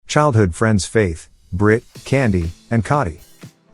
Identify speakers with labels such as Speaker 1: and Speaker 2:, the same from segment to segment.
Speaker 1: Childhood friends Faith, Brit, Candy, and Cotty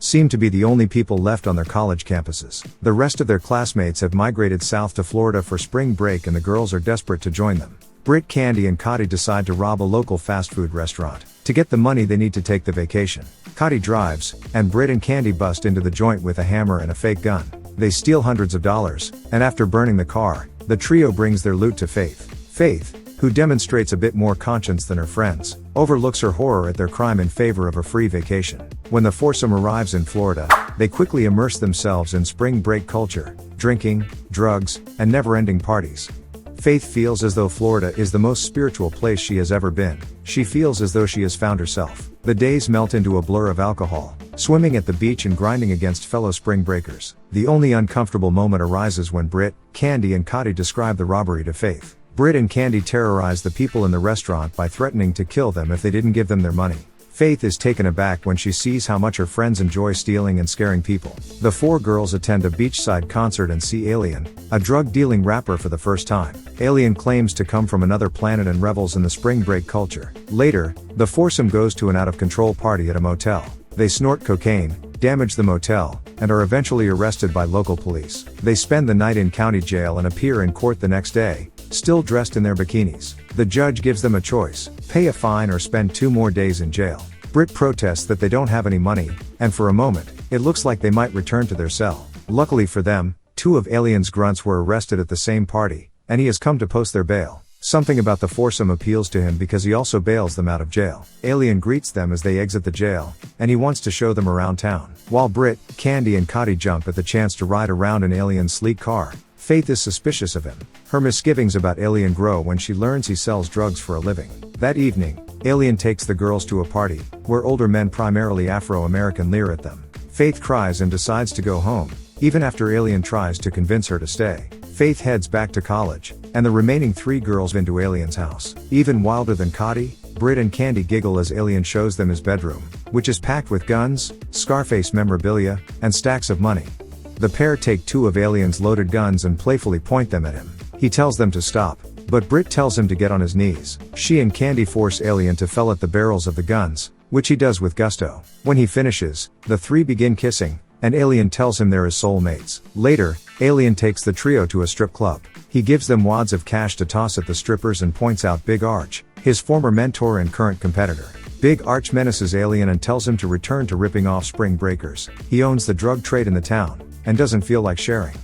Speaker 1: seem to be the only people left on their college campuses. The rest of their classmates have migrated south to Florida for spring break and the girls are desperate to join them. Brit, Candy, and Cotty decide to rob a local fast food restaurant. To get the money they need to take the vacation. Cotty drives, and Brit and Candy bust into the joint with a hammer and a fake gun. They steal hundreds of dollars, and after burning the car, the trio brings their loot to Faith. Faith, who demonstrates a bit more conscience than her friends, overlooks her horror at their crime in favor of a free vacation. When the foursome arrives in Florida, they quickly immerse themselves in spring break culture, drinking, drugs, and never-ending parties. Faith feels as though Florida is the most spiritual place she has ever been. She feels as though she has found herself. The days melt into a blur of alcohol, swimming at the beach and grinding against fellow spring breakers. The only uncomfortable moment arises when Brit, Candy, and Cotty describe the robbery to Faith. Brit and Candy terrorize the people in the restaurant by threatening to kill them if they didn't give them their money. Faith is taken aback when she sees how much her friends enjoy stealing and scaring people. The four girls attend a beachside concert and see Alien, a drug-dealing rapper, for the first time. Alien claims to come from another planet and revels in the spring break culture. Later, the foursome goes to an out-of-control party at a motel. They snort cocaine, damage the motel, and are eventually arrested by local police. They spend the night in county jail and appear in court the next day, still dressed in their bikinis. The judge gives them a choice: pay a fine or spend 2 more days in jail. Brit protests that they don't have any money, and for a moment, it looks like they might return to their cell. Luckily for them, 2 of Alien's grunts were arrested at the same party, and he has come to post their bail. Something about the foursome appeals to him because he also bails them out of jail. Alien greets them as they exit the jail, and he wants to show them around town. While Brit, Candy, and Cotty jump at the chance to ride around in Alien's sleek car, Faith is suspicious of him. Her misgivings about Alien grow when she learns he sells drugs for a living. That evening, Alien takes the girls to a party, where older men, primarily Afro-American, leer at them. Faith cries and decides to go home, even after Alien tries to convince her to stay. Faith heads back to college, and the remaining 3 girls into Alien's house. Even wilder than Cotty, Brit and Candy giggle as Alien shows them his bedroom, which is packed with guns, Scarface memorabilia, and stacks of money. The pair take 2 of Alien's loaded guns and playfully point them at him. He tells them to stop, but Brit tells him to get on his knees. She and Candy force Alien to fell at the barrels of the guns, which he does with gusto. When he finishes, the 3 begin kissing, and Alien tells him they're his soulmates. Later, Alien takes the trio to a strip club. He gives them wads of cash to toss at the strippers and points out Big Arch, his former mentor and current competitor. Big Arch menaces Alien and tells him to return to ripping off spring breakers. He owns the drug trade in the town, and doesn't feel like sharing.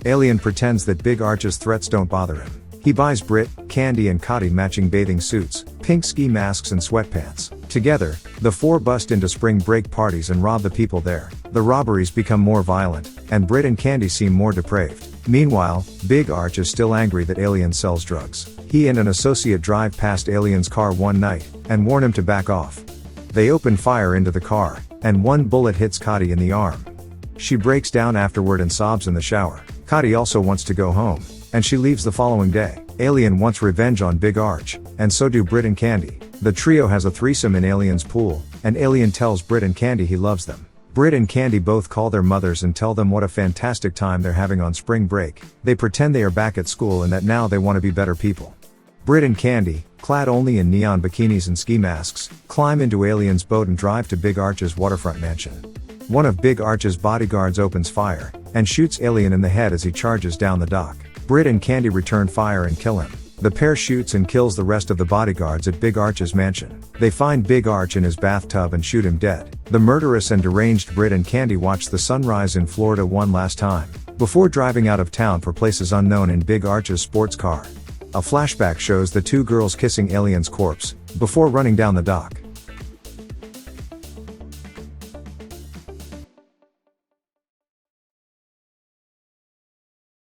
Speaker 1: Alien pretends that Big Arch's threats don't bother him. He buys Brit, Candy, and Cotty matching bathing suits, pink ski masks, and sweatpants. Together, the 4 bust into spring break parties and rob the people there. The robberies become more violent, and Brit and Candy seem more depraved. Meanwhile, Big Arch is still angry that Alien sells drugs. He and an associate drive past Alien's car one night, and warn him to back off. They open fire into the car, and 1 bullet hits Cotty in the arm. She breaks down afterward and sobs in the shower. Cotty also wants to go home, and she leaves the following day. Alien wants revenge on Big Arch, and so do Brit and Candy. The trio has a threesome in Alien's pool, and Alien tells Brit and Candy he loves them. Brit and Candy both call their mothers and tell them what a fantastic time they're having on spring break. They pretend they are back at school and that now they want to be better people. Brit and Candy, clad only in neon bikinis and ski masks, climb into Alien's boat and drive to Big Arch's waterfront mansion. One of Big Arch's bodyguards opens fire, and shoots Alien in the head as he charges down the dock. Brit and Candy return fire and kill him. The pair shoots and kills the rest of the bodyguards at Big Arch's mansion. They find Big Arch in his bathtub and shoot him dead. The murderous and deranged Brit and Candy watch the sunrise in Florida one last time, before driving out of town for places unknown in Big Arch's sports car. A flashback shows the 2 girls kissing Alien's corpse, before running down the dock.